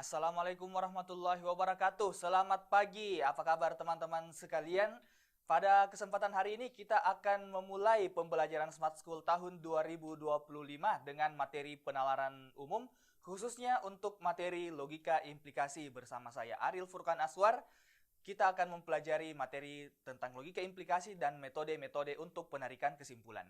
Assalamualaikum warahmatullahi wabarakatuh. Selamat pagi. Apa kabar teman-teman sekalian? Pada kesempatan hari ini kita akan memulai pembelajaran Smart School tahun 2025 dengan materi penalaran umum, khususnya untuk materi logika implikasi bersama saya Ariel Furkan Aswar. Kita akan mempelajari materi tentang logika implikasi dan metode-metode untuk penarikan kesimpulan.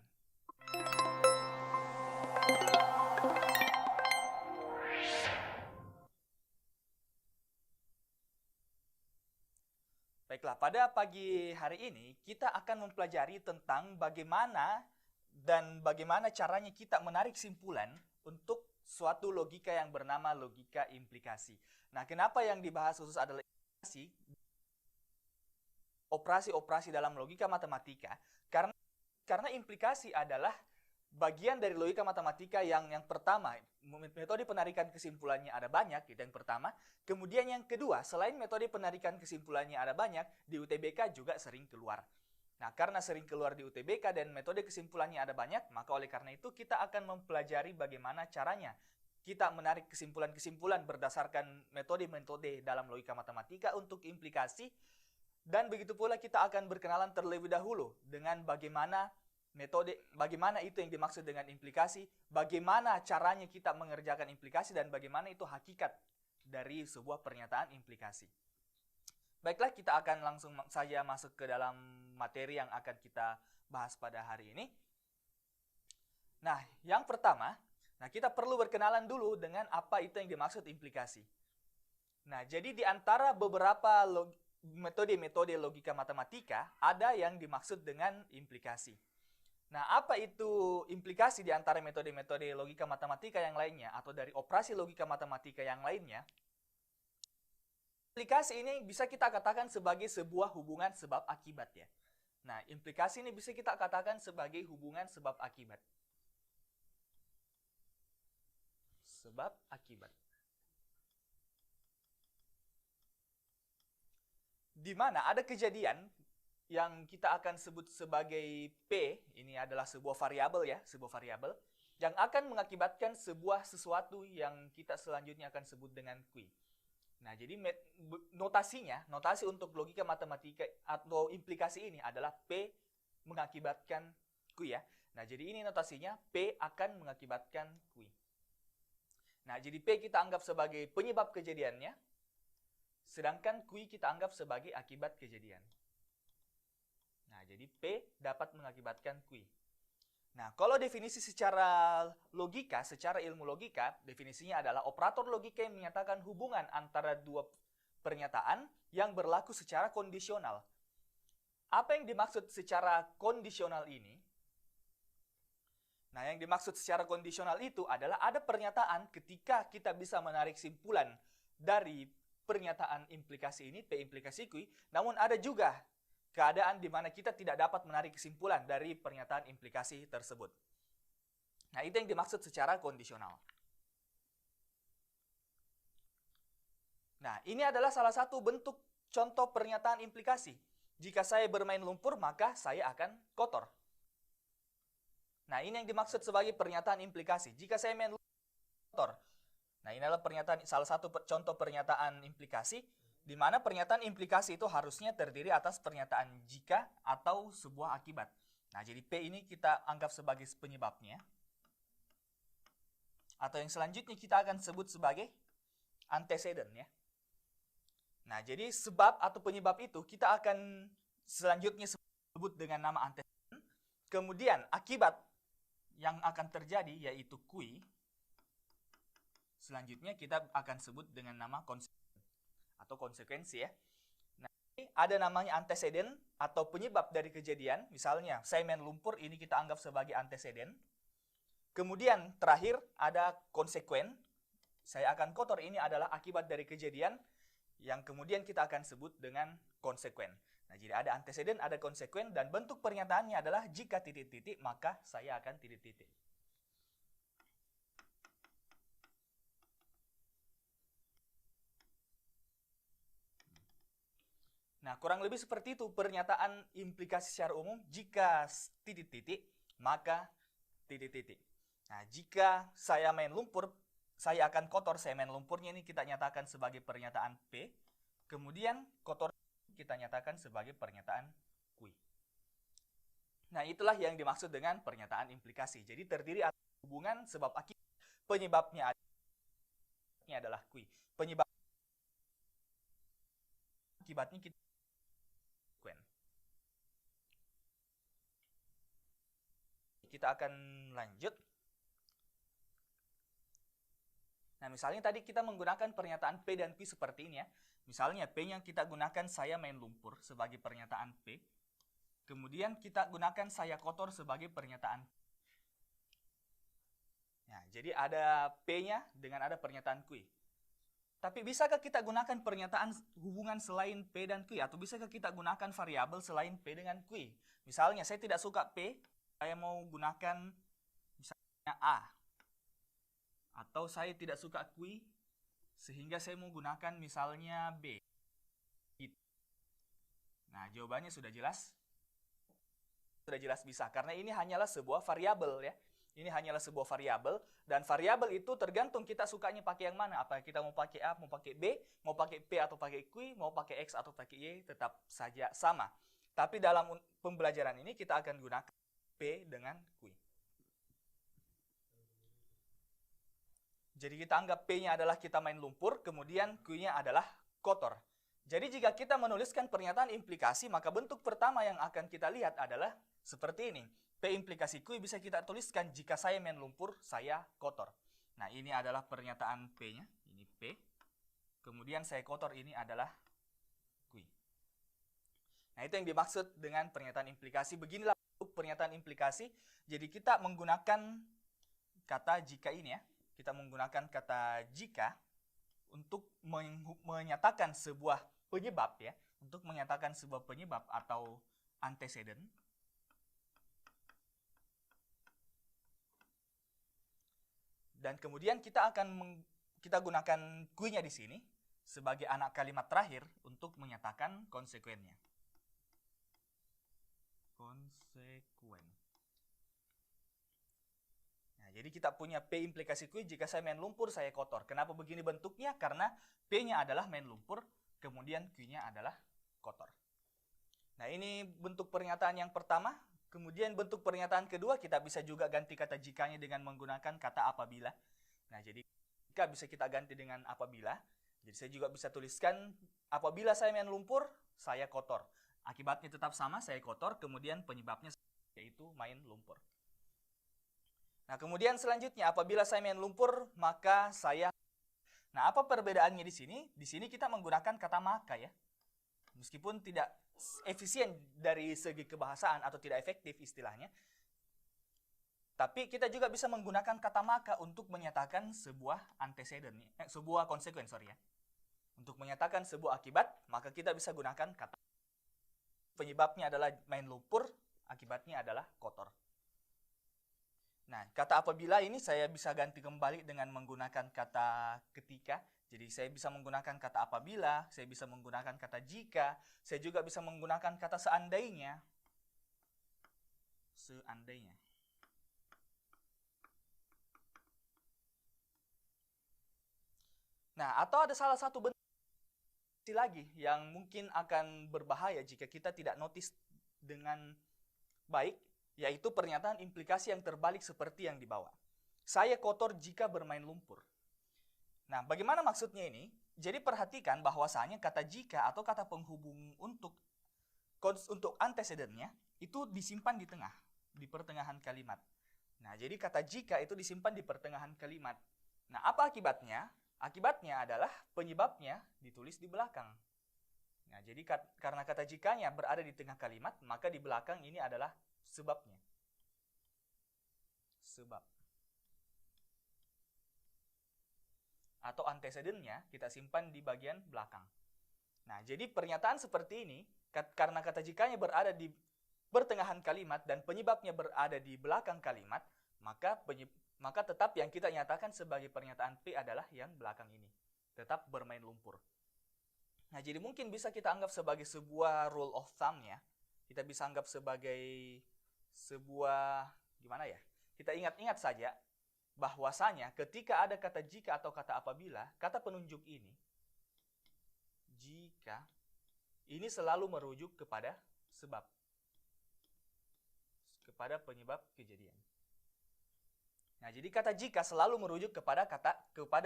Baiklah, pada pagi hari ini kita akan mempelajari tentang bagaimana caranya kita menarik kesimpulan untuk suatu logika yang bernama logika implikasi. Nah, kenapa yang dibahas khusus adalah implikasi? Operasi-operasi dalam logika matematika, karena implikasi adalah bagian dari logika matematika yang pertama, metode penarikan kesimpulannya ada banyak, itu yang pertama. Kemudian yang kedua, selain metode penarikan kesimpulannya ada banyak, di UTBK juga sering keluar. Nah, karena sering keluar di UTBK dan metode kesimpulannya ada banyak, maka oleh karena itu kita akan mempelajari bagaimana caranya kita menarik kesimpulan-kesimpulan berdasarkan metode-metode dalam logika matematika untuk implikasi. Dan begitu pula kita akan berkenalan terlebih dahulu dengan bagaimana itu yang dimaksud dengan implikasi, bagaimana caranya kita mengerjakan implikasi, dan bagaimana itu hakikat dari sebuah pernyataan implikasi. Baiklah, kita akan langsung saja masuk ke dalam materi yang akan kita bahas pada hari ini. Nah, yang pertama, kita perlu berkenalan dulu dengan apa itu yang dimaksud implikasi. Nah, jadi di antara beberapa metode-metode logika matematika, ada yang dimaksud dengan implikasi. Nah, apa itu implikasi di antara metode-metode logika matematika yang lainnya, atau dari operasi logika matematika yang lainnya? Implikasi ini bisa kita katakan sebagai sebuah hubungan sebab akibat ya. Nah, implikasi ini bisa kita katakan sebagai hubungan sebab akibat. Sebab akibat. Di mana ada kejadian yang kita akan sebut sebagai P, ini adalah sebuah variabel ya, sebuah variabel yang akan mengakibatkan sebuah sesuatu yang kita selanjutnya akan sebut dengan Q. Nah, jadi notasi untuk logika matematika atau implikasi ini adalah P mengakibatkan Q ya. Nah, jadi ini notasinya P akan mengakibatkan Q. Nah, jadi P kita anggap sebagai penyebab kejadiannya, sedangkan Q kita anggap sebagai akibat kejadian. Nah, jadi P dapat mengakibatkan Q. Nah, kalau definisi secara logika, secara ilmu logika, definisinya adalah operator logika yang menyatakan hubungan antara dua pernyataan yang berlaku secara kondisional. Apa yang dimaksud secara kondisional ini? Nah, yang dimaksud secara kondisional itu adalah ada pernyataan ketika kita bisa menarik simpulan dari pernyataan implikasi ini, P implikasi Q, namun ada juga keadaan di mana kita tidak dapat menarik kesimpulan dari pernyataan implikasi tersebut. Nah, itu yang dimaksud secara kondisional. Nah, ini adalah salah satu bentuk contoh pernyataan implikasi. Jika saya bermain lumpur, maka saya akan kotor. Nah, ini yang dimaksud sebagai pernyataan implikasi. Jika saya main lumpur, kotor. Nah, ini adalah salah satu contoh pernyataan implikasi, di mana pernyataan implikasi itu harusnya terdiri atas pernyataan jika atau sebuah akibat. Nah, jadi P ini kita anggap sebagai penyebabnya. Atau yang selanjutnya kita akan sebut sebagai antecedent ya. Nah, jadi sebab atau penyebab itu kita akan selanjutnya sebut dengan nama antecedent. Kemudian akibat yang akan terjadi yaitu Q. Selanjutnya kita akan sebut dengan nama konsekuensi ya. Nah, ini ada namanya antecedent atau penyebab dari kejadian. Misalnya, saya main lumpur, ini kita anggap sebagai antecedent. Kemudian terakhir ada konsekuen. Saya akan kotor, ini adalah akibat dari kejadian yang kemudian kita akan sebut dengan konsekuen. Nah, jadi ada antecedent, ada konsekuen, dan bentuk pernyataannya adalah jika titik-titik, maka saya akan titik-titik. Nah, kurang lebih seperti itu pernyataan implikasi secara umum. Jika titik-titik, maka titik-titik. Nah, jika saya main lumpur, saya akan kotor semen lumpurnya ini kita nyatakan sebagai pernyataan P. Kemudian kotor kita nyatakan sebagai pernyataan Q. Nah, itulah yang dimaksud dengan pernyataan implikasi. Jadi terdiri atas hubungan sebab akibat. Penyebabnya adalah Q. Penyebab akibatnya kita akan lanjut. Nah, misalnya tadi kita menggunakan pernyataan P dan Q seperti ini ya. Misalnya P-nya kita gunakan saya main lumpur sebagai pernyataan P. Kemudian kita gunakan saya kotor sebagai pernyataan Q. Nah, jadi ada P-nya dengan ada pernyataan Q. Tapi bisakah kita gunakan pernyataan hubungan selain P dan Q? Atau bisakah kita gunakan variabel selain P dengan Q? Misalnya saya tidak suka P, saya mau gunakan misalnya A. Atau saya tidak suka Q, sehingga saya mau gunakan misalnya B. Nah, jawabannya sudah jelas. Sudah jelas bisa, karena ini hanyalah sebuah variabel ya. Ini hanyalah sebuah variabel, dan variabel itu tergantung kita sukanya pakai yang mana. Apakah kita mau pakai A, mau pakai B, mau pakai P atau pakai Q, mau pakai X atau pakai Y, tetap saja sama. Tapi dalam pembelajaran ini kita akan gunakan P dengan Q. Jadi kita anggap P-nya adalah kita main lumpur, kemudian Q-nya adalah kotor. Jadi jika kita menuliskan pernyataan implikasi, maka bentuk pertama yang akan kita lihat adalah seperti ini. P implikasi Q bisa kita tuliskan jika saya main lumpur, saya kotor. Nah, ini adalah pernyataan P-nya, ini P. Kemudian saya kotor ini adalah Q. Nah, itu yang dimaksud dengan pernyataan implikasi. Beginilah bentuk pernyataan implikasi. Jadi kita menggunakan kata jika ini ya. Kita menggunakan kata jika untuk menyatakan sebuah penyebab ya, untuk menyatakan sebuah penyebab atau antecedent. Dan kemudian kita gunakan Q-nya di sini sebagai anak kalimat terakhir untuk menyatakan konsekuennya. Konsekuen. Nah, jadi kita punya P implikasi Q, jika saya main lumpur, saya kotor. Kenapa begini bentuknya? Karena P-nya adalah main lumpur, kemudian Q-nya adalah kotor. Nah, ini bentuk pernyataan yang pertama. Kemudian bentuk pernyataan kedua, kita bisa juga ganti kata jikanya dengan menggunakan kata apabila. Nah, jadi jika bisa kita ganti dengan apabila. Jadi saya juga bisa tuliskan apabila saya main lumpur, saya kotor. Akibatnya tetap sama, saya kotor, kemudian penyebabnya yaitu main lumpur. Nah, kemudian selanjutnya apabila saya main lumpur, maka saya. Nah, apa perbedaannya di sini? Di sini kita menggunakan kata maka ya. Meskipun tidak efisien dari segi kebahasaan atau tidak efektif istilahnya, tapi kita juga bisa menggunakan kata maka untuk menyatakan sebuah antecedent, sebuah konsekuen, ya. Untuk menyatakan sebuah akibat, maka kita bisa gunakan kata penyebabnya adalah main lumpur, akibatnya adalah kotor. Nah, kata apabila ini saya bisa ganti kembali dengan menggunakan kata ketika. Jadi saya bisa menggunakan kata apabila, saya bisa menggunakan kata jika, saya juga bisa menggunakan kata seandainya. Seandainya. Nah, atau ada salah satu bentuk lagi yang mungkin akan berbahaya jika kita tidak notice dengan baik, yaitu pernyataan implikasi yang terbalik seperti yang di bawah. Saya kotor jika bermain lumpur. Nah, bagaimana maksudnya ini? Jadi perhatikan bahwasanya kata jika atau kata penghubung untuk antecedentnya itu disimpan di tengah, di pertengahan kalimat. Nah, jadi kata jika itu disimpan di pertengahan kalimat. Nah, apa akibatnya? Akibatnya adalah penyebabnya ditulis di belakang. Nah, jadi karena kata jikanya berada di tengah kalimat, maka di belakang ini adalah sebabnya. Sebab. Atau antecedentnya kita simpan di bagian belakang. Nah, jadi pernyataan seperti ini, karena kata jikanya berada di pertengahan kalimat dan penyebabnya berada di belakang kalimat, maka tetap yang kita nyatakan sebagai pernyataan P adalah yang belakang ini. Tetap bermain lumpur. Nah, jadi mungkin bisa kita anggap sebagai sebuah rule of thumb ya. Kita bisa anggap sebagai sebuah, gimana ya? Kita ingat-ingat saja bahwasanya ketika ada kata jika atau kata apabila, kata penunjuk ini, jika, ini selalu merujuk kepada sebab, kepada penyebab kejadian. Nah, jadi kata jika selalu merujuk kepada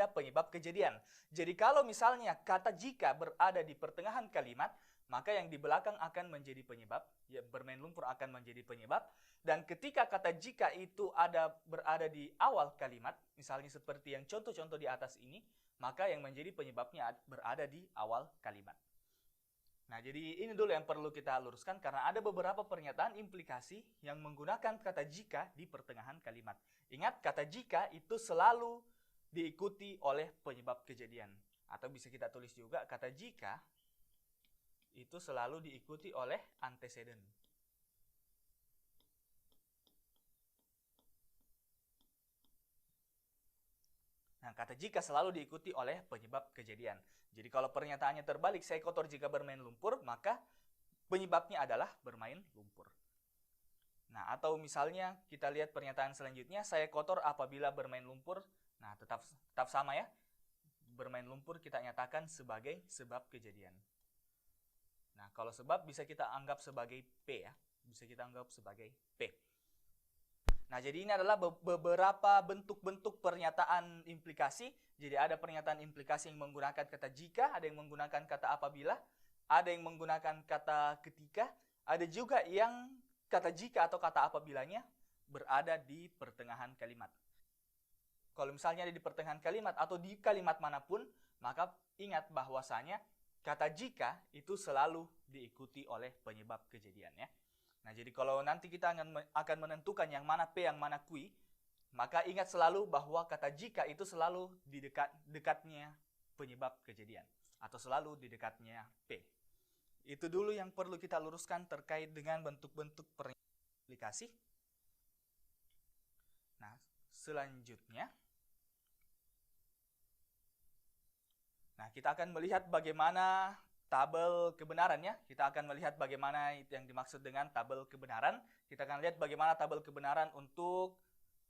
penyebab kejadian. Jadi kalau misalnya kata jika berada di pertengahan kalimat, maka yang di belakang akan menjadi penyebab, ya bermain lumpur akan menjadi penyebab. Dan ketika kata jika itu berada di awal kalimat, misalnya seperti yang contoh-contoh di atas ini, maka yang menjadi penyebabnya berada di awal kalimat. Nah, jadi ini dulu yang perlu kita luruskan karena ada beberapa pernyataan implikasi yang menggunakan kata jika di pertengahan kalimat. Ingat, kata jika itu selalu diikuti oleh penyebab kejadian. Atau bisa kita tulis juga, kata jika itu selalu diikuti oleh antecedent. Nah, kata jika selalu diikuti oleh penyebab kejadian. Jadi kalau pernyataannya terbalik, saya kotor jika bermain lumpur, maka penyebabnya adalah bermain lumpur. Nah, atau misalnya kita lihat pernyataan selanjutnya, saya kotor apabila bermain lumpur. Nah, tetap sama ya. Bermain lumpur kita nyatakan sebagai sebab kejadian. Nah, kalau sebab bisa kita anggap sebagai P ya. Bisa kita anggap sebagai P. Nah, jadi ini adalah beberapa bentuk-bentuk pernyataan implikasi. Jadi ada pernyataan implikasi yang menggunakan kata jika, ada yang menggunakan kata apabila, ada yang menggunakan kata ketika, ada juga yang kata jika atau kata apabilanya berada di pertengahan kalimat. Kalau misalnya ada di pertengahan kalimat atau di kalimat manapun, maka ingat bahwasanya kata jika itu selalu diikuti oleh penyebab kejadian ya. Nah, jadi kalau nanti kita akan menentukan yang mana P, yang mana Q, maka ingat selalu bahwa kata jika itu selalu di dekatnya penyebab kejadian. Atau selalu di dekatnya P. Itu dulu yang perlu kita luruskan terkait dengan bentuk-bentuk pernyataan implikasi. Nah, selanjutnya. Nah, kita akan melihat bagaimana tabel kebenarannya. Kita akan melihat bagaimana yang dimaksud dengan tabel kebenaran. Kita akan lihat bagaimana tabel kebenaran untuk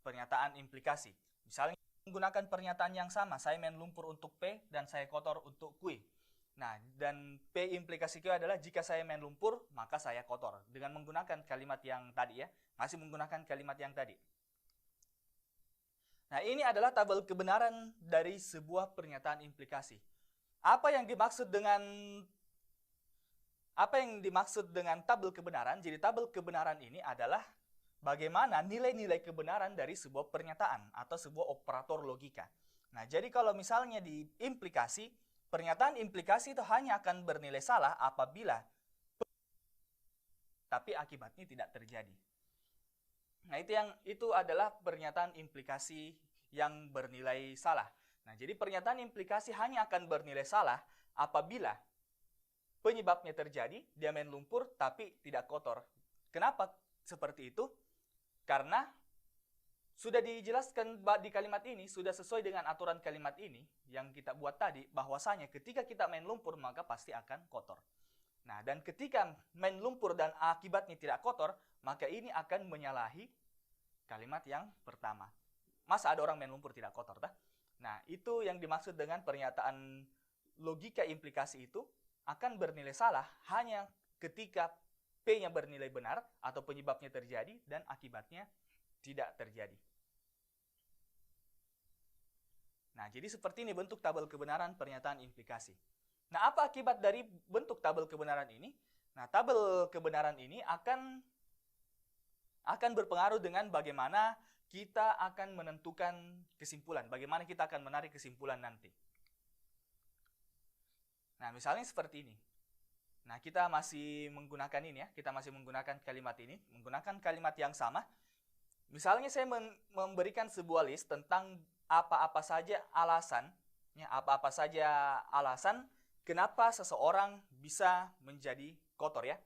pernyataan implikasi. Misalnya menggunakan pernyataan yang sama, saya main lumpur untuk P dan saya kotor untuk Q. Nah, dan P implikasi Q adalah jika saya main lumpur, maka saya kotor. Dengan menggunakan kalimat yang tadi ya, masih menggunakan kalimat yang tadi. Nah, ini adalah tabel kebenaran dari sebuah pernyataan implikasi. Apa yang dimaksud dengan tabel kebenaran? Jadi tabel kebenaran ini adalah bagaimana nilai-nilai kebenaran dari sebuah pernyataan atau sebuah operator logika. Nah, jadi kalau misalnya di implikasi, pernyataan implikasi itu hanya akan bernilai salah apabila tapi akibatnya tidak terjadi. Nah, itu adalah pernyataan implikasi yang bernilai salah. Nah, jadi pernyataan implikasi hanya akan bernilai salah apabila penyebabnya terjadi, dia main lumpur tapi tidak kotor. Kenapa seperti itu? Karena sudah dijelaskan di kalimat ini, sudah sesuai dengan aturan kalimat ini yang kita buat tadi, bahwasanya ketika kita main lumpur maka pasti akan kotor. Nah, dan ketika main lumpur dan akibatnya tidak kotor, maka ini akan menyalahi kalimat yang pertama. Masa ada orang main lumpur tidak kotor, tak? Nah, itu yang dimaksud dengan pernyataan logika implikasi itu akan bernilai salah hanya ketika P-nya bernilai benar atau penyebabnya terjadi dan akibatnya tidak terjadi. Nah, jadi seperti ini bentuk tabel kebenaran pernyataan implikasi. Nah, apa akibat dari bentuk tabel kebenaran ini? Nah, tabel kebenaran ini akan berpengaruh dengan bagaimana kita akan menentukan kesimpulan, bagaimana kita akan menarik kesimpulan nanti. Nah, misalnya seperti ini. Nah, kita masih menggunakan ini ya, kita masih menggunakan kalimat ini, menggunakan kalimat yang sama. Misalnya saya memberikan sebuah list tentang apa-apa saja alasan, ya, apa-apa saja alasan kenapa seseorang bisa menjadi kotor ya.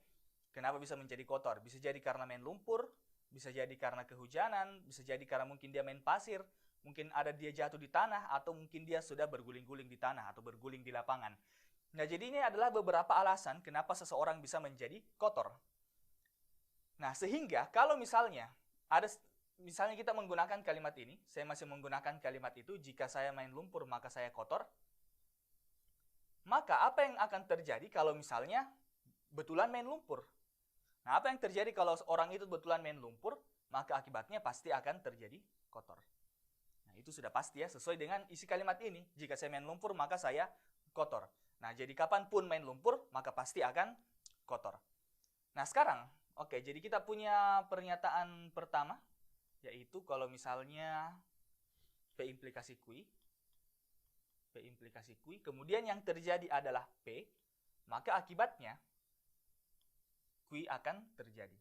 Kenapa bisa menjadi kotor? Bisa jadi karena main lumpur, bisa jadi karena kehujanan, bisa jadi karena mungkin dia main pasir, mungkin ada dia jatuh di tanah, atau mungkin dia sudah berguling-guling di tanah atau berguling di lapangan. Nah, jadi ini adalah beberapa alasan kenapa seseorang bisa menjadi kotor. Nah, sehingga kalau misalnya ada misalnya kita menggunakan kalimat ini, saya masih menggunakan kalimat itu, jika saya main lumpur maka saya kotor. Maka apa yang akan terjadi kalau misalnya betulan main lumpur? Nah, apa yang terjadi kalau orang itu betulan main lumpur? Maka akibatnya pasti akan terjadi kotor. Nah, itu sudah pasti ya, sesuai dengan isi kalimat ini. Jika saya main lumpur maka saya kotor. Nah, jadi kapanpun main lumpur maka pasti akan kotor. Nah, sekarang, oke, jadi kita punya pernyataan pertama, yaitu kalau misalnya P implikasi Q, kemudian yang terjadi adalah P, maka akibatnya Q akan terjadi.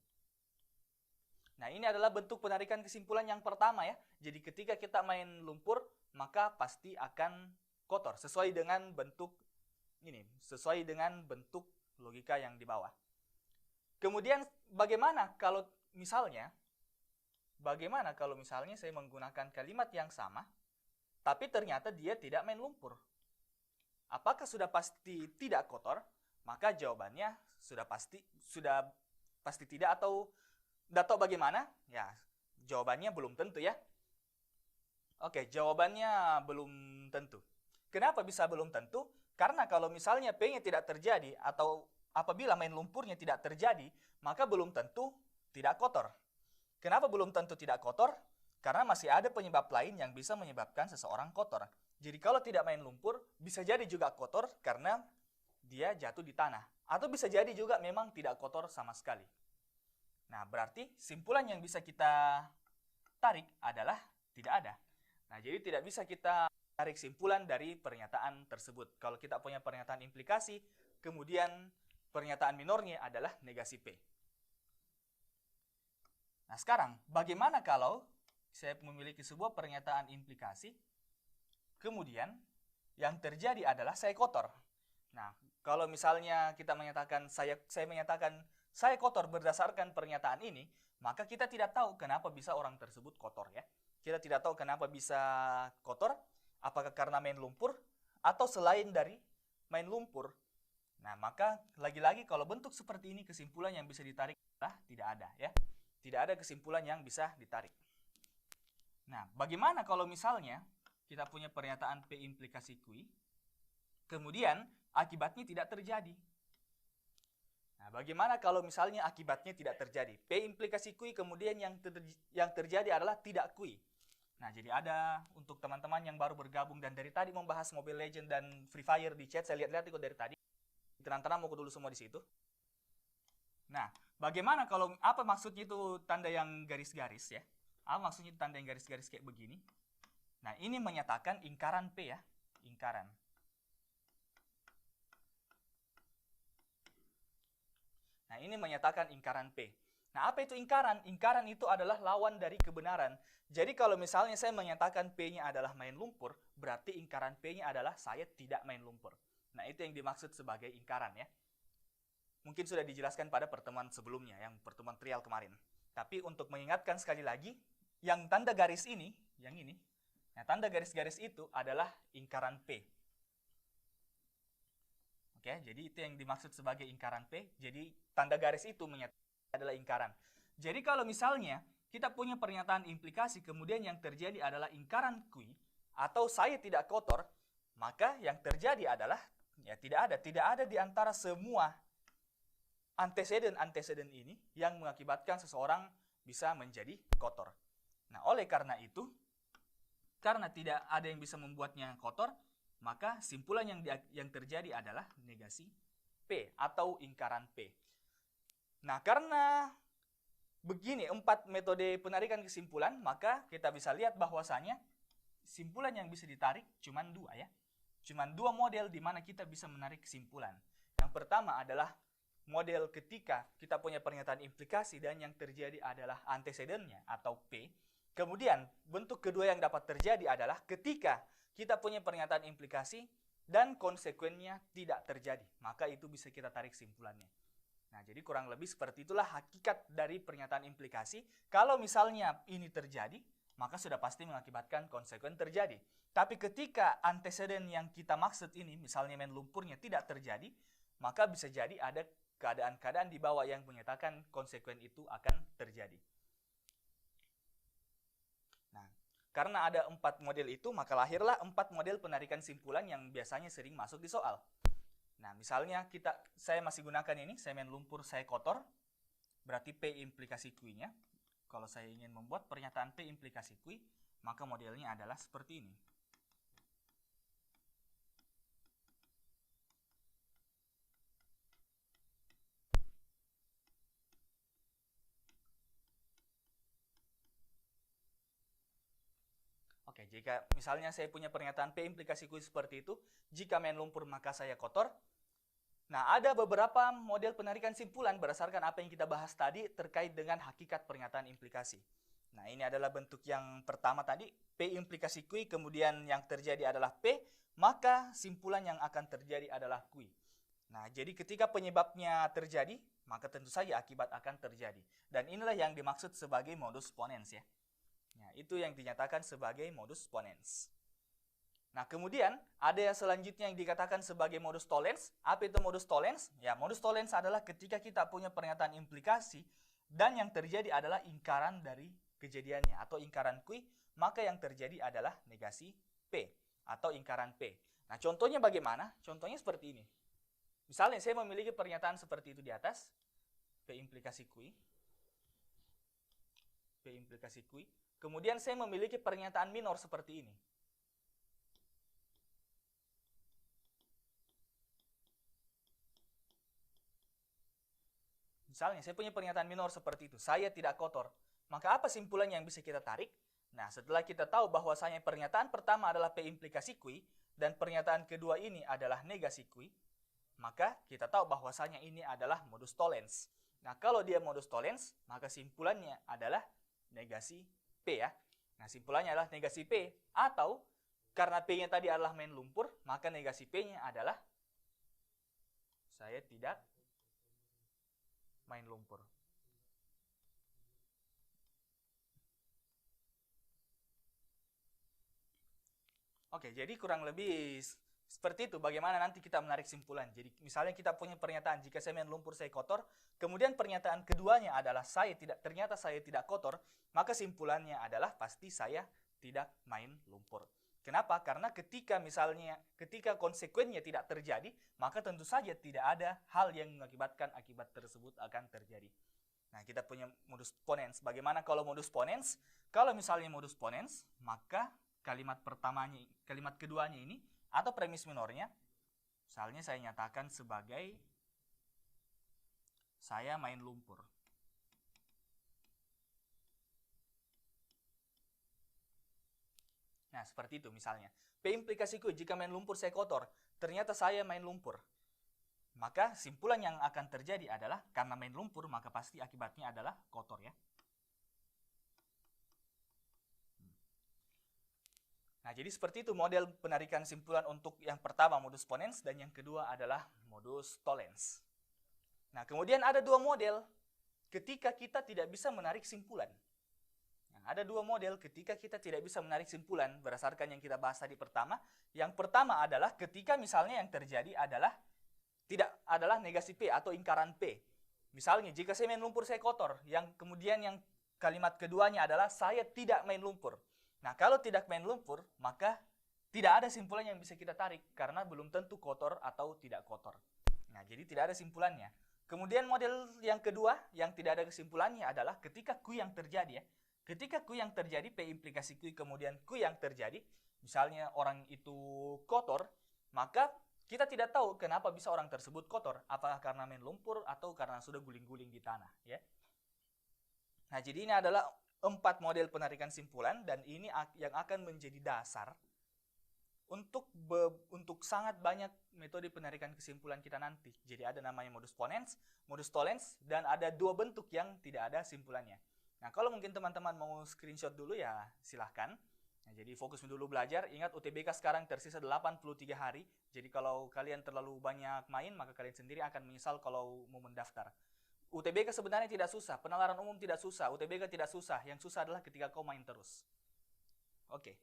Nah, ini adalah bentuk penarikan kesimpulan yang pertama ya. Jadi ketika kita main lumpur, maka pasti akan kotor, sesuai dengan bentuk ini, sesuai dengan bentuk logika yang di bawah. Kemudian bagaimana kalau misalnya saya menggunakan kalimat yang sama, tapi ternyata dia tidak main lumpur? Apakah sudah pasti tidak kotor? Maka jawabannya sudah pasti tidak, atau bagaimana? Ya, jawabannya belum tentu ya. Oke, jawabannya belum tentu. Kenapa bisa belum tentu? Karena kalau misalnya P-nya tidak terjadi, atau apabila main lumpurnya tidak terjadi, maka belum tentu tidak kotor. Kenapa belum tentu tidak kotor? Karena masih ada penyebab lain yang bisa menyebabkan seseorang kotor. Jadi kalau tidak main lumpur, bisa jadi juga kotor karena dia jatuh di tanah. Atau bisa jadi juga memang tidak kotor sama sekali. Nah, berarti simpulan yang bisa kita tarik adalah tidak ada. Nah, jadi tidak bisa kita tarik simpulan dari pernyataan tersebut. Kalau kita punya pernyataan implikasi, kemudian pernyataan minornya adalah negasi P. Nah, sekarang bagaimana kalau saya memiliki sebuah pernyataan implikasi, kemudian yang terjadi adalah saya kotor. Nah, kalau misalnya kita menyatakan saya menyatakan saya kotor berdasarkan pernyataan ini, maka kita tidak tahu kenapa bisa orang tersebut kotor ya. Kita tidak tahu kenapa bisa kotor, apakah karena main lumpur atau selain dari main lumpur. Nah, maka lagi-lagi kalau bentuk seperti ini kesimpulan yang bisa ditarik adalah tidak ada ya. Tidak ada kesimpulan yang bisa ditarik. Nah, bagaimana kalau misalnya kita punya pernyataan P implikasi Q, kemudian akibatnya tidak terjadi? Nah, bagaimana kalau misalnya akibatnya tidak terjadi? P implikasi Q, kemudian yang terjadi adalah tidak Q. Nah, jadi ada untuk teman-teman yang baru bergabung dan dari tadi membahas Mobile Legends dan Free Fire di chat, saya lihat-lihat ikut dari tadi. Tenang-tenang mau dulu semua di situ. Nah, bagaimana kalau apa maksudnya itu tanda yang garis-garis ya? Apa maksudnya tanda yang garis-garis kayak begini? Nah, ini menyatakan ingkaran P ya, ingkaran. Nah, ini menyatakan ingkaran P. Nah, apa itu ingkaran? Ingkaran itu adalah lawan dari kebenaran. Jadi kalau misalnya saya menyatakan P-nya adalah main lumpur, berarti ingkaran P-nya adalah saya tidak main lumpur. Nah, itu yang dimaksud sebagai ingkaran ya. Mungkin sudah dijelaskan pada pertemuan sebelumnya, yang pertemuan trial kemarin. Tapi untuk mengingatkan sekali lagi, yang tanda garis ini, yang ini, nah tanda garis-garis itu adalah ingkaran P. Oke, jadi itu yang dimaksud sebagai ingkaran P. Jadi tanda garis itu menyatakan adalah ingkaran. Jadi kalau misalnya kita punya pernyataan implikasi, kemudian yang terjadi adalah ingkaran Q, atau saya tidak kotor, maka yang terjadi adalah ya tidak ada di antara semua anteseden ini yang mengakibatkan seseorang bisa menjadi kotor. Nah, oleh karena itu, karena tidak ada yang bisa membuatnya kotor, maka simpulan yang terjadi adalah negasi P atau ingkaran P. Nah, karena begini 4 metode penarikan kesimpulan, maka kita bisa lihat bahwasanya simpulan yang bisa ditarik cuma 2 ya. Cuma 2 model di mana kita bisa menarik kesimpulan. Yang pertama adalah model ketika kita punya pernyataan implikasi dan yang terjadi adalah antecedennya atau P. Kemudian bentuk kedua yang dapat terjadi adalah ketika kita punya pernyataan implikasi dan konsekuennya tidak terjadi. Maka itu bisa kita tarik simpulannya. Nah, jadi kurang lebih seperti itulah hakikat dari pernyataan implikasi. Kalau misalnya ini terjadi, maka sudah pasti mengakibatkan konsekuen terjadi. Tapi ketika anteseden yang kita maksud ini, misalnya main lumpurnya tidak terjadi, maka bisa jadi ada keadaan-keadaan di bawah yang menyatakan konsekuen itu akan terjadi. karena ada 4 model itu, maka lahirlah 4 model penarikan simpulan yang biasanya sering masuk di soal. Nah, misalnya saya masih gunakan ini, saya main lumpur, saya kotor, berarti P implikasi Q-nya. Kalau saya ingin membuat pernyataan P implikasi Q, maka modelnya adalah seperti ini. Oke, jika misalnya saya punya pernyataan P implikasi Q seperti itu, jika main lumpur maka saya kotor. Nah, ada beberapa model penarikan simpulan berdasarkan apa yang kita bahas tadi terkait dengan hakikat pernyataan implikasi. Nah, ini adalah bentuk yang pertama tadi, P implikasi Q, kemudian yang terjadi adalah P, maka simpulan yang akan terjadi adalah Q. Nah, jadi ketika penyebabnya terjadi, maka tentu saja akibat akan terjadi. Dan inilah yang dimaksud sebagai modus ponens ya. Nah, itu yang dinyatakan sebagai modus ponens. Nah, kemudian ada yang selanjutnya yang dikatakan sebagai modus tollens. Apa itu modus tollens? Ya, modus tollens adalah ketika kita punya pernyataan implikasi dan yang terjadi adalah ingkaran dari kejadiannya atau ingkaran Q, maka yang terjadi adalah negasi P atau ingkaran P. Nah, contohnya bagaimana? Contohnya seperti ini. Misalnya saya memiliki pernyataan seperti itu di atas, P implikasi Q, P implikasi Q. Kemudian saya memiliki pernyataan minor seperti ini. Misalnya, saya punya pernyataan minor seperti itu, saya tidak kotor. Maka apa simpulan yang bisa kita tarik? Nah, setelah kita tahu bahwasanya pernyataan pertama adalah P implikasi Q, dan pernyataan kedua ini adalah negasi Q, maka kita tahu bahwasanya ini adalah modus tollens. Nah, kalau dia modus tollens, maka simpulannya adalah negasi P ya. Nah, simpulannya adalah negasi P, atau karena P-nya tadi adalah main lumpur, maka negasi P-nya adalah saya tidak main lumpur. Oke, jadi kurang lebih seperti itu bagaimana nanti kita menarik simpulan. Jadi misalnya kita punya pernyataan, jika saya main lumpur saya kotor, kemudian pernyataan keduanya adalah ternyata saya tidak kotor, maka simpulannya adalah pasti saya tidak main lumpur. Kenapa? Karena ketika konsekuensinya tidak terjadi, maka tentu saja tidak ada hal yang mengakibatkan akibat tersebut akan terjadi. Nah, kita punya modus ponens. Bagaimana kalau modus ponens? Kalau misalnya modus ponens, maka kalimat keduanya ini atau premis minornya, misalnya saya nyatakan sebagai saya main lumpur. Nah, seperti itu misalnya. P implikasi Q, jika main lumpur saya kotor, ternyata saya main lumpur. Maka simpulan yang akan terjadi adalah karena main lumpur, maka pasti akibatnya adalah kotor ya. Nah, jadi seperti itu model penarikan simpulan untuk yang pertama modus ponens dan yang kedua adalah modus tollens. Nah, kemudian ada dua model ketika kita tidak bisa menarik simpulan. Ada dua model ketika kita tidak bisa menarik simpulan berdasarkan yang kita bahas tadi pertama. Yang pertama adalah ketika misalnya yang terjadi adalah negasi P atau ingkaran P. Misalnya jika saya main lumpur saya kotor, yang kemudian yang kalimat keduanya adalah saya tidak main lumpur. Nah, kalau tidak main lumpur, maka tidak ada simpulan yang bisa kita tarik karena belum tentu kotor atau tidak kotor. Nah, jadi tidak ada simpulannya. Kemudian model yang kedua yang tidak ada kesimpulannya adalah ketika Q yang terjadi ya. Ketika Q yang terjadi, P implikasi Q, kemudian Q yang terjadi, misalnya orang itu kotor, maka kita tidak tahu kenapa bisa orang tersebut kotor. Apakah karena main lumpur atau karena sudah guling-guling di tanah. Ya. Nah, jadi ini adalah 4 model penarikan simpulan, dan ini yang akan menjadi dasar untuk sangat banyak metode penarikan kesimpulan kita nanti. Jadi ada namanya modus ponens, modus tollens, dan ada 2 bentuk yang tidak ada simpulannya. Nah, kalau mungkin teman-teman mau screenshot dulu ya silahkan. Nah, jadi fokus dulu belajar. Ingat UTBK sekarang tersisa 83 hari. Jadi kalau kalian terlalu banyak main, maka kalian sendiri akan menyesal kalau mau mendaftar. UTBK sebenarnya tidak susah, penalaran umum tidak susah, UTBK tidak susah. Yang susah adalah ketika kau main terus. Oke.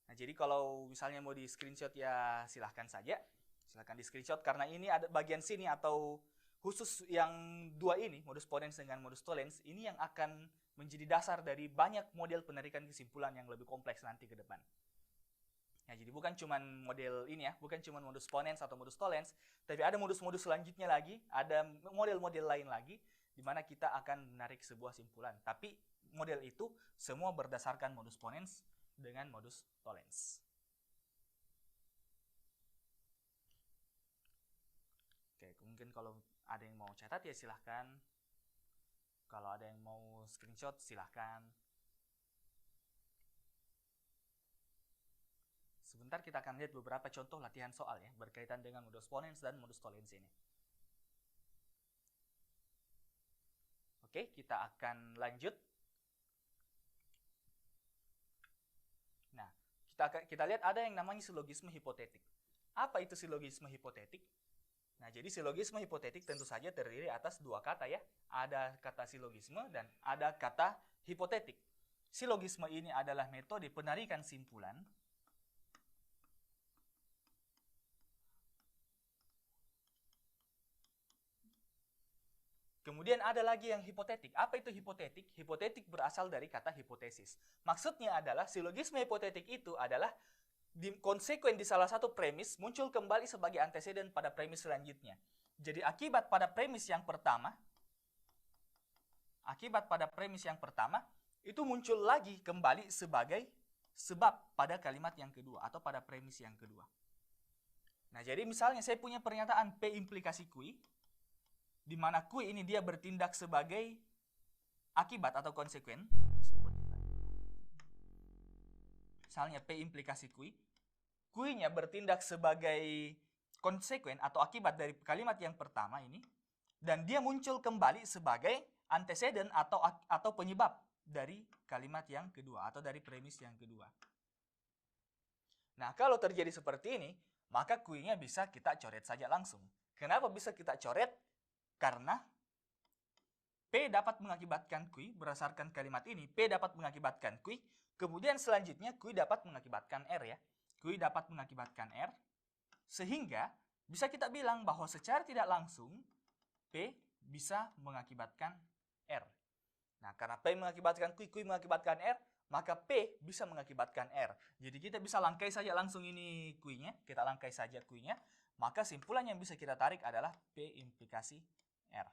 Nah, jadi kalau misalnya mau di screenshot ya silahkan saja. Silahkan di screenshot karena ini ada bagian sini atau khusus yang dua ini, modus ponens dengan modus tollens, ini yang akan menjadi dasar dari banyak model penarikan kesimpulan yang lebih kompleks nanti ke depan. Ya, jadi bukan cuma model ini ya, bukan cuma modus ponens atau modus tollens, tapi ada modus-modus selanjutnya lagi, ada model-model lain lagi, di mana kita akan menarik sebuah simpulan. Tapi model itu semua berdasarkan modus ponens dengan modus tollens. Oke, mungkin kalau ada yang mau catat ya silahkan. Kalau ada yang mau screenshot silahkan. Sebentar kita akan lihat beberapa contoh latihan soal ya berkaitan dengan modus ponens dan modus tollens ini. Oke, kita akan lanjut. Nah, kita lihat ada yang namanya silogisme hipotetik. Apa itu silogisme hipotetik? Nah, jadi silogisme hipotetik tentu saja terdiri atas dua kata ya. Ada kata silogisme dan ada kata hipotetik. Silogisme ini adalah metode penarikan simpulan kemudian ada lagi yang hipotetik. Apa itu hipotetik? Hipotetik berasal dari kata hipotesis. Maksudnya adalah silogisme hipotetik itu adalah konsekuen di salah satu premis muncul kembali sebagai anteseden pada premis selanjutnya. Jadi akibat pada premis yang pertama itu muncul lagi kembali sebagai sebab pada kalimat yang kedua atau pada premis yang kedua. Nah, jadi misalnya saya punya pernyataan P implikasi Q, di mana Q ini dia bertindak sebagai akibat atau konsekuen. Misalnya P implikasi Q, Q-nya bertindak sebagai konsekuen atau akibat dari kalimat yang pertama ini, dan dia muncul kembali sebagai anteseden atau penyebab dari kalimat yang kedua atau dari premis yang kedua. Nah, kalau terjadi seperti ini, maka Q-nya bisa kita coret saja langsung. Kenapa bisa kita coret? Karena P dapat mengakibatkan Q berdasarkan kalimat ini. P dapat mengakibatkan Q, kemudian selanjutnya Q dapat mengakibatkan R ya. Q dapat mengakibatkan R, sehingga bisa kita bilang bahwa secara tidak langsung P bisa mengakibatkan R. Nah, karena P mengakibatkan Q, Q mengakibatkan R, maka P bisa mengakibatkan R. Jadi kita bisa langkai saja langsung ini Q-nya, kita langkai saja Q-nya, maka simpulan yang bisa kita tarik adalah P implikasi R.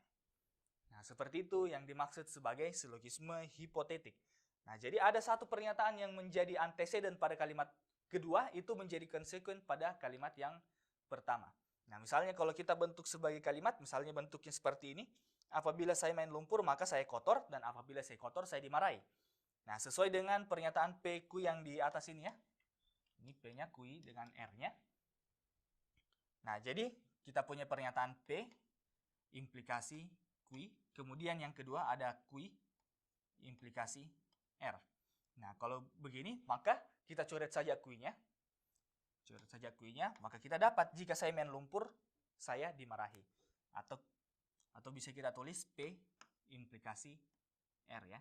Nah, seperti itu yang dimaksud sebagai silogisme hipotetik. Nah, jadi ada satu pernyataan yang menjadi anteseden pada kalimat kedua, itu menjadi konsekuen pada kalimat yang pertama. Nah, misalnya kalau kita bentuk sebagai kalimat, misalnya bentuknya seperti ini, apabila saya main lumpur, maka saya kotor, dan apabila saya kotor, saya dimarahi. Nah, sesuai dengan pernyataan PQ yang di atas ini ya. Ini P-nya Q dengan R-nya. Nah, jadi kita punya pernyataan P implikasi Q, kemudian yang kedua ada Q implikasi R. Nah, kalau begini, maka kita coret saja Q-nya. Coret saja Q-nya, maka kita dapat jika saya main lumpur, saya dimarahi. Atau bisa kita tulis P implikasi R ya.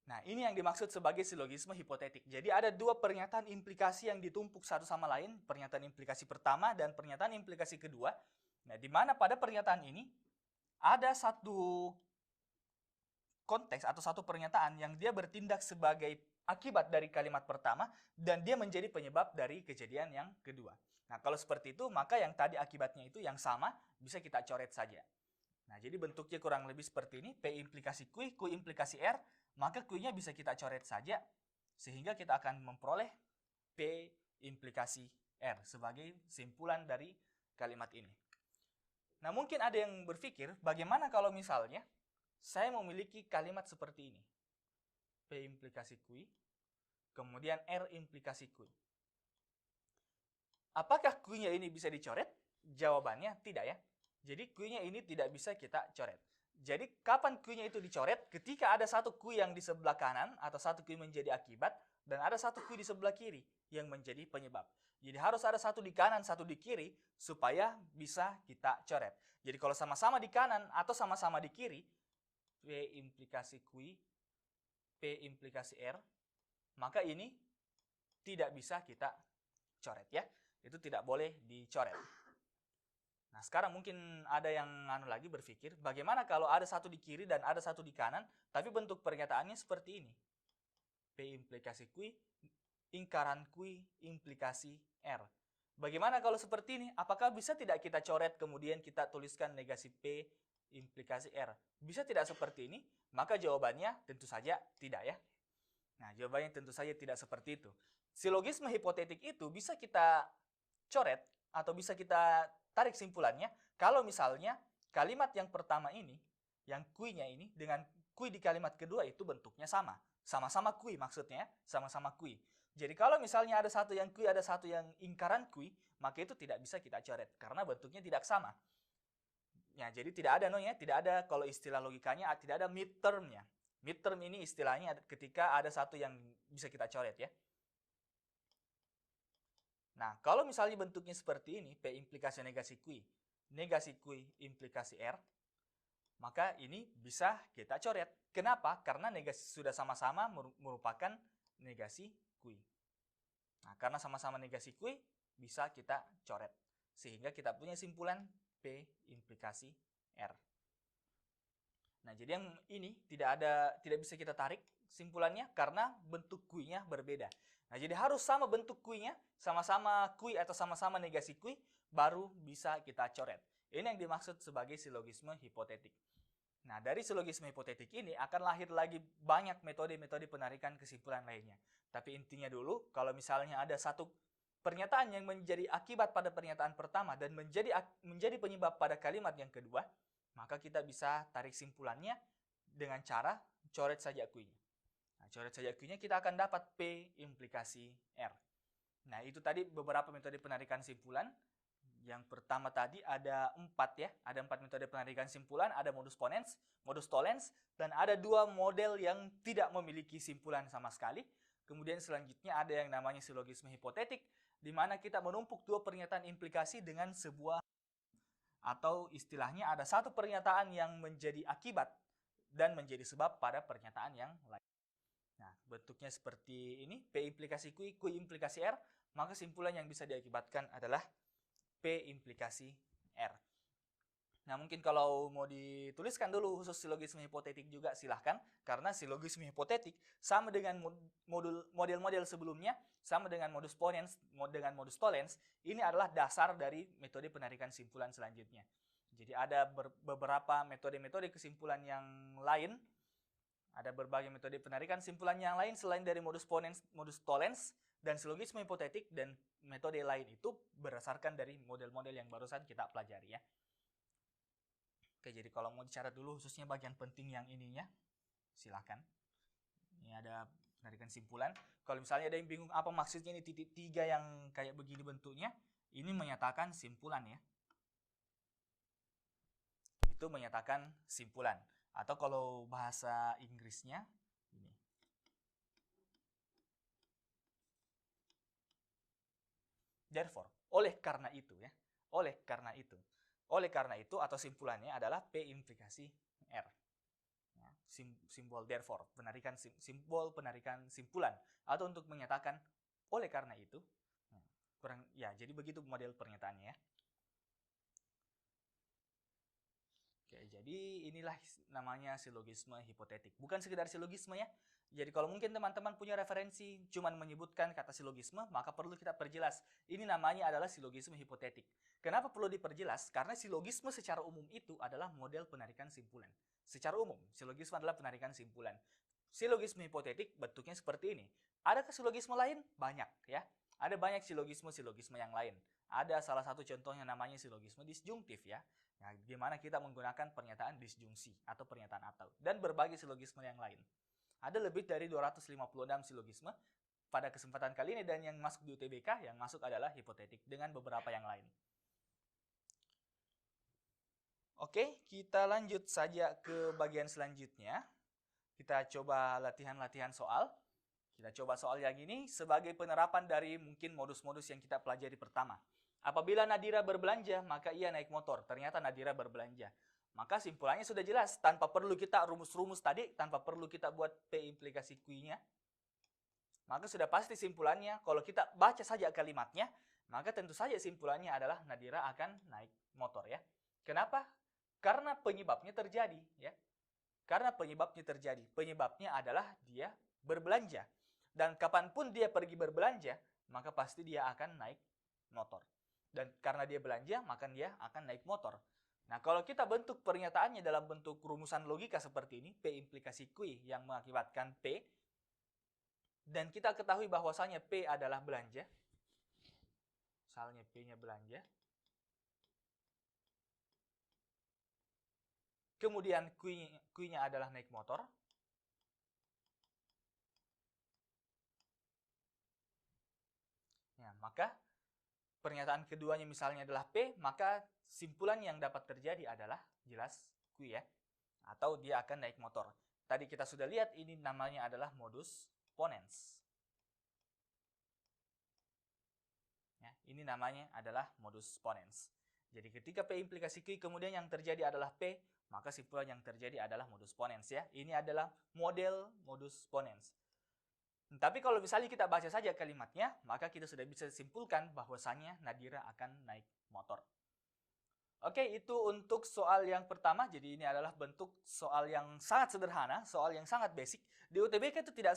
Nah, ini yang dimaksud sebagai silogisme hipotetik. Jadi ada dua pernyataan implikasi yang ditumpuk satu sama lain, pernyataan implikasi pertama dan pernyataan implikasi kedua. Nah, di mana pada pernyataan ini ada satu konteks atau satu pernyataan yang dia bertindak sebagai akibat dari kalimat pertama dan dia menjadi penyebab dari kejadian yang kedua. Nah, kalau seperti itu, maka yang tadi akibatnya itu yang sama bisa kita coret saja. Nah, jadi bentuknya kurang lebih seperti ini, P implikasi Q, Q implikasi R, maka Q-nya bisa kita coret saja, sehingga kita akan memperoleh P implikasi R sebagai simpulan dari kalimat ini. Nah, mungkin ada yang berpikir, bagaimana kalau misalnya saya memiliki kalimat seperti ini. P implikasi Q, kemudian R implikasi Q. Apakah Q-nya ini bisa dicoret? Jawabannya tidak ya. Jadi Q-nya ini tidak bisa kita coret. Jadi kapan Q-nya itu dicoret? Ketika ada satu Q yang di sebelah kanan atau satu Q menjadi akibat dan ada satu Q di sebelah kiri yang menjadi penyebab. Jadi harus ada satu di kanan, satu di kiri supaya bisa kita coret. Jadi kalau sama-sama di kanan atau sama-sama di kiri, P implikasi Q, P implikasi R, maka ini tidak bisa kita coret ya. Itu tidak boleh dicoret. Nah, sekarang mungkin ada yang lagi berpikir, bagaimana kalau ada satu di kiri dan ada satu di kanan, tapi bentuk pernyataannya seperti ini. P implikasi Q, lingkaran Q implikasi R. Bagaimana kalau seperti ini? Apakah bisa tidak kita coret kemudian kita tuliskan negasi P implikasi R? Bisa tidak seperti ini? Maka jawabannya tentu saja tidak ya. Nah, jawabannya tentu saja tidak seperti itu. Silogisme hipotetik itu bisa kita coret atau bisa kita tarik simpulannya kalau misalnya kalimat yang pertama ini, yang Q-nya ini dengan Q di kalimat kedua itu bentuknya sama. Sama-sama Q maksudnya, sama-sama Q. Jadi kalau misalnya ada satu yang Q, ada satu yang lingkaran Q, maka itu tidak bisa kita coret karena bentuknya tidak sama. Ya, jadi tidak ada tidak ada kalau istilah logikanya tidak ada midterm-nya. Midterm ini istilahnya ketika ada satu yang bisa kita coret ya. Nah, kalau misalnya bentuknya seperti ini, P implikasi negasi Q implikasi R, maka ini bisa kita coret. Kenapa? Karena negasi sudah sama-sama merupakan negasi Q. Nah, karena sama-sama negasi Q, bisa kita coret. Sehingga kita punya simpulan P implikasi R. Nah, jadi yang ini tidak bisa kita tarik simpulannya karena bentuk Q-nya berbeda. Nah, jadi harus sama bentuk Q-nya, sama-sama Q atau sama-sama negasi Q, baru bisa kita coret. Ini yang dimaksud sebagai silogisme hipotetik. Nah, dari silogisme hipotetik ini akan lahir lagi banyak metode-metode penarikan kesimpulan lainnya. Tapi intinya dulu, kalau misalnya ada satu pernyataan yang menjadi akibat pada pernyataan pertama dan menjadi penyebab pada kalimat yang kedua, maka kita bisa tarik simpulannya dengan cara coret saja Q-nya. Nah, coret saja Q-nya kita akan dapat P implikasi R. Nah, itu tadi beberapa metode penarikan simpulan. Yang pertama tadi ada 4 ya. Ada 4 metode penarikan simpulan. Ada modus ponens, modus tollens, dan ada 2 model yang tidak memiliki simpulan sama sekali. Kemudian selanjutnya ada yang namanya silogisme hipotetik, di mana kita menumpuk 2 pernyataan implikasi dengan sebuah, atau istilahnya ada satu pernyataan yang menjadi akibat dan menjadi sebab pada pernyataan yang lain. Nah, bentuknya seperti ini, P implikasi Q, Q implikasi R, maka simpulan yang bisa diakibatkan adalah P implikasi R. Nah, mungkin kalau mau dituliskan dulu khusus silogisme hipotetik juga silahkan, karena silogisme hipotetik sama dengan model-model sebelumnya, sama dengan modus ponens, dengan modus tollens, ini adalah dasar dari metode penarikan simpulan selanjutnya. Jadi ada beberapa metode-metode kesimpulan yang lain, ada berbagai metode penarikan simpulan yang lain selain dari modus ponens, modus tollens, dan silogisme hipotetik, dan metode lain itu berdasarkan dari model-model yang barusan kita pelajari ya. Oke, jadi kalau mau dicatat dulu khususnya bagian penting yang ininya, silahkan. Ini ada penarikan simpulan. Kalau misalnya ada yang bingung apa maksudnya ini titik 3 yang kayak begini bentuknya, ini menyatakan simpulan ya. Itu menyatakan simpulan. Atau kalau bahasa Inggrisnya, ini. Therefore, oleh karena itu ya. Oleh karena itu. Oleh karena itu atau simpulannya adalah P implikasi R. Ya, simbol therefore, simbol penarikan simpulan. Atau untuk menyatakan oleh karena itu. Ya, jadi begitu model pernyataannya ya. Oke, jadi inilah namanya silogisme hipotetik. Bukan sekedar silogisme ya. Jadi kalau mungkin teman-teman punya referensi cuman menyebutkan kata silogisme, maka perlu kita perjelas. Ini namanya adalah silogisme hipotetik. Kenapa perlu diperjelas? Karena silogisme secara umum itu adalah model penarikan simpulan. Secara umum, silogisme adalah penarikan simpulan. Silogisme hipotetik bentuknya seperti ini. Adakah silogisme lain? Banyak ya. Ada banyak silogisme-silogisme yang lain. Ada salah satu contohnya namanya silogisme disjungtif ya. Nah, gimana kita menggunakan pernyataan disjungsi atau pernyataan atau, dan berbagai silogisme yang lain. Ada lebih dari 256 silogisme pada kesempatan kali ini, dan yang masuk di UTBK yang masuk adalah hipotetik dengan beberapa yang lain. Oke, kita lanjut saja ke bagian selanjutnya. Kita coba latihan-latihan soal. Kita coba soal yang ini sebagai penerapan dari mungkin modus-modus yang kita pelajari pertama. Apabila Nadira berbelanja, maka ia naik motor. Ternyata Nadira berbelanja. Maka simpulannya sudah jelas. Tanpa perlu kita rumus-rumus tadi, tanpa perlu kita buat P implikasi Q-nya. Maka sudah pasti simpulannya, kalau kita baca saja kalimatnya, maka tentu saja simpulannya adalah Nadira akan naik motor ya. Kenapa? Karena penyebabnya terjadi ya. Karena penyebabnya terjadi. Penyebabnya adalah dia berbelanja. Dan kapanpun dia pergi berbelanja, maka pasti dia akan naik motor. Dan karena dia belanja, maka dia akan naik motor. Nah, kalau kita bentuk pernyataannya dalam bentuk rumusan logika seperti ini, P implikasi Q yang mengakibatkan P, dan kita ketahui bahwasanya P adalah belanja, misalnya P-nya belanja, kemudian Q-nya adalah naik motor, ya, maka pernyataan keduanya misalnya adalah P, maka simpulan yang dapat terjadi adalah jelas Q ya, atau dia akan naik motor. Tadi kita sudah lihat ini namanya adalah modus ponens. Ya, ini namanya adalah modus ponens. Jadi ketika P implikasi Q kemudian yang terjadi adalah P, maka simpulan yang terjadi adalah modus ponens ya. Ini adalah model modus ponens. Tapi kalau misalnya kita baca saja kalimatnya, maka kita sudah bisa simpulkan bahwasannya Nadira akan naik motor. Oke, itu untuk soal yang pertama. Jadi ini adalah bentuk soal yang sangat sederhana, soal yang sangat basic. Di UTBK itu tidak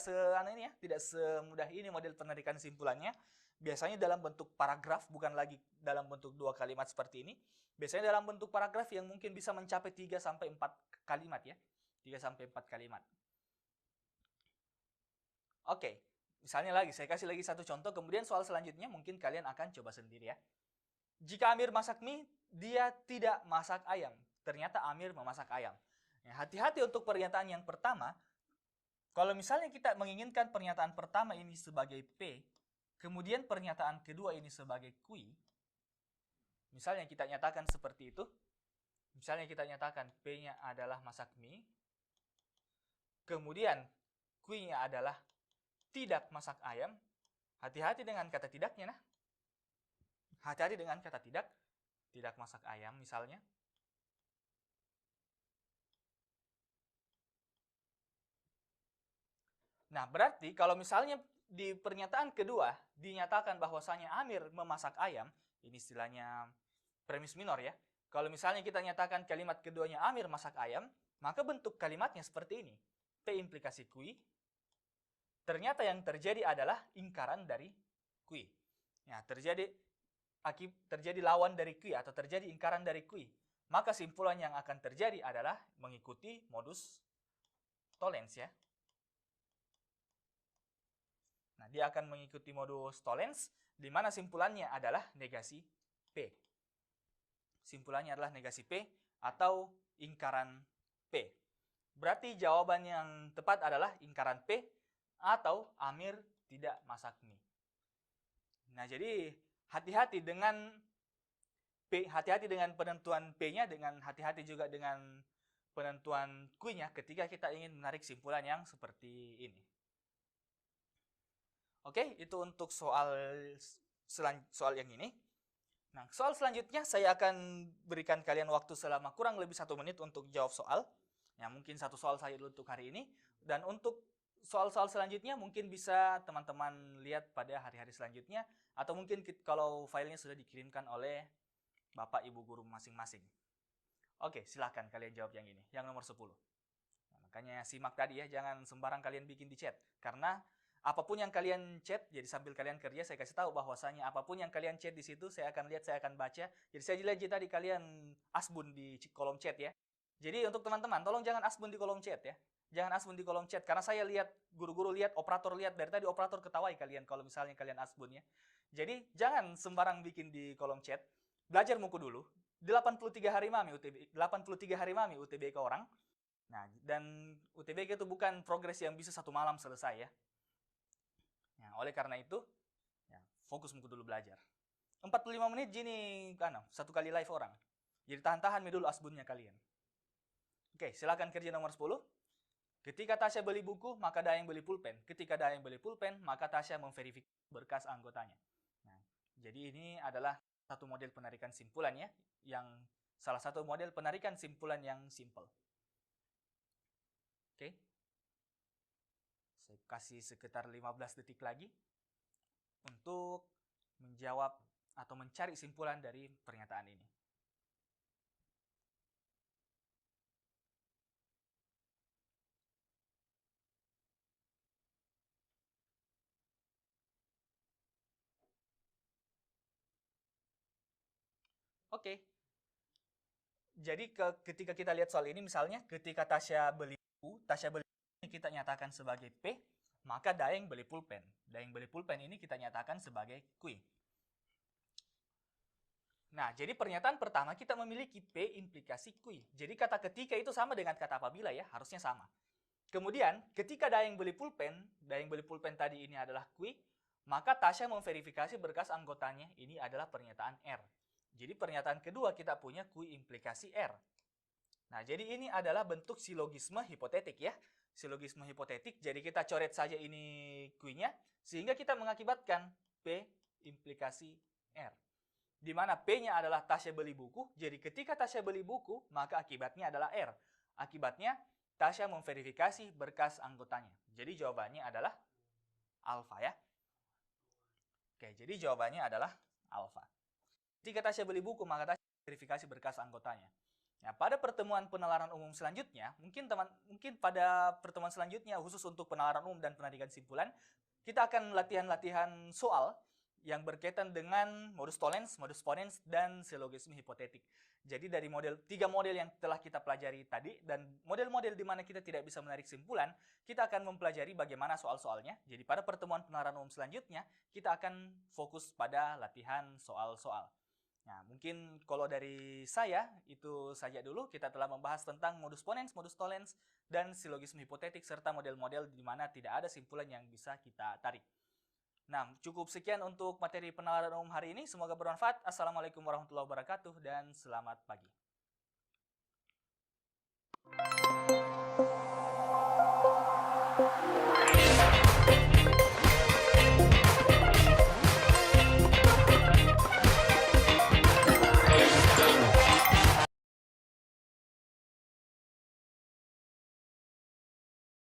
ini ya, tidak semudah ini model penarikan simpulannya. Biasanya dalam bentuk paragraf, bukan lagi dalam bentuk 2 kalimat seperti ini. Biasanya dalam bentuk paragraf yang mungkin bisa mencapai 3 sampai 4 kalimat ya. 3 sampai 4 kalimat. Oke, misalnya lagi saya kasih lagi satu contoh, kemudian soal selanjutnya mungkin kalian akan coba sendiri ya. Jika Amir masak mie, dia tidak masak ayam. Ternyata Amir memasak ayam. Ya, hati-hati untuk pernyataan yang pertama. Kalau misalnya kita menginginkan pernyataan pertama ini sebagai P, kemudian pernyataan kedua ini sebagai Q, misalnya kita nyatakan seperti itu. Misalnya kita nyatakan P-nya adalah masak mie, kemudian Q-nya adalah tidak masak ayam. Hati-hati dengan kata tidaknya, nah. Hati-hati dengan kata tidak masak ayam misalnya. Nah, berarti kalau misalnya di pernyataan kedua dinyatakan bahwasanya Amir memasak ayam, ini istilahnya premis minor ya. Kalau misalnya kita nyatakan kalimat keduanya Amir masak ayam, maka bentuk kalimatnya seperti ini. P implikasi Q. Ternyata yang terjadi adalah ingkaran dari Q. Ya, terjadi lawan dari Q atau terjadi ingkaran dari Q, maka simpulan yang akan terjadi adalah mengikuti modus tollens ya. Nah, dia akan mengikuti modus tollens di mana simpulannya adalah negasi P. Simpulannya adalah negasi P atau ingkaran P. Berarti jawaban yang tepat adalah ingkaran P atau Amir tidak masak mie. Nah, jadi hati-hati dengan P, hati-hati dengan penentuan P-nya, dengan hati-hati juga dengan penentuan Q-nya ketika kita ingin menarik simpulan yang seperti ini. Oke, itu untuk soal yang ini. Nah, soal selanjutnya saya akan berikan kalian waktu selama kurang lebih 1 menit untuk jawab soal. Ya, mungkin satu soal saja dulu untuk hari ini. Dan untuk soal-soal selanjutnya mungkin bisa teman-teman lihat pada hari-hari selanjutnya. Atau mungkin kalau filenya sudah dikirimkan oleh Bapak Ibu Guru masing-masing. Oke, silahkan kalian jawab yang ini, yang nomor 10. Nah, makanya simak tadi ya, jangan sembarang kalian bikin di chat. Karena apapun yang kalian chat, jadi sambil kalian kerja, saya kasih tahu bahwasanya apapun yang kalian chat di situ, saya akan lihat, saya akan baca. Jadi saya lihat tadi kalian asbun di kolom chat ya. Jadi untuk teman-teman, tolong jangan asbun di kolom chat ya. Jangan asbun di kolom chat, karena saya lihat, guru-guru lihat, operator lihat, dari tadi operator ketawai kalian kalau misalnya kalian asbun ya. Jadi jangan sembarang bikin di kolom chat. Belajar muku dulu. 83 hari mami UTBK orang. Nah, dan UTBK itu bukan progres yang bisa 1 malam selesai ya. Nah, oleh karena itu, ya, fokus muku dulu belajar. 45 menit gini, 1 kali live orang. Jadi tahan-tahan dulu asbunnya kalian. Oke, silakan kerja nomor 10. Ketika Tasya beli buku, maka Dayang beli pulpen. Ketika Dayang beli pulpen, maka Tasya memverifikasi berkas anggotanya. Nah, jadi ini adalah satu model penarikan simpulan ya, yang salah satu model penarikan simpulan yang simple. Oke. Saya kasih sekitar 15 detik lagi untuk menjawab atau mencari simpulan dari pernyataan ini. Oke, jadi ketika kita lihat soal ini, misalnya ketika Tasya beli buku, Tasya beli buku ini kita nyatakan sebagai P, maka Daeng beli pulpen. Daeng beli pulpen ini kita nyatakan sebagai Q. Nah, jadi pernyataan pertama kita memiliki P implikasi Q. Jadi kata ketika itu sama dengan kata apabila ya, harusnya sama. Kemudian, ketika Daeng beli pulpen tadi ini adalah Q, maka Tasya memverifikasi berkas anggotanya, ini adalah pernyataan R. Jadi pernyataan kedua kita punya Q implikasi R. Nah, jadi ini adalah bentuk silogisme hipotetik ya. Silogisme hipotetik, jadi kita coret saja ini Q-nya, sehingga kita mengakibatkan P implikasi R. Di mana P-nya adalah Tasya beli buku, jadi ketika Tasya beli buku, maka akibatnya adalah R. Akibatnya, Tasya memverifikasi berkas anggotanya. Jadi jawabannya adalah alfa ya. Oke, jadi jawabannya adalah alfa. Ketika Tasya beli buku, maka Tasya verifikasi berkas anggotanya. Nah, pada pertemuan penalaran umum selanjutnya, mungkin pada pertemuan selanjutnya khusus untuk penalaran umum dan penarikan kesimpulan, kita akan latihan-latihan soal yang berkaitan dengan modus tollens, modus ponens, dan silogisme hipotetik. Jadi dari tiga model yang telah kita pelajari tadi, dan model-model di mana kita tidak bisa menarik kesimpulan, kita akan mempelajari bagaimana soal-soalnya. Jadi pada pertemuan penalaran umum selanjutnya, kita akan fokus pada latihan soal-soal. Nah, mungkin kalau dari saya, itu saja dulu. Kita telah membahas tentang modus ponens, modus tollens, dan silogisme hipotetik, serta model-model di mana tidak ada simpulan yang bisa kita tarik. Nah, cukup sekian untuk materi penalaran umum hari ini. Semoga bermanfaat. Assalamualaikum warahmatullahi wabarakatuh, dan selamat pagi.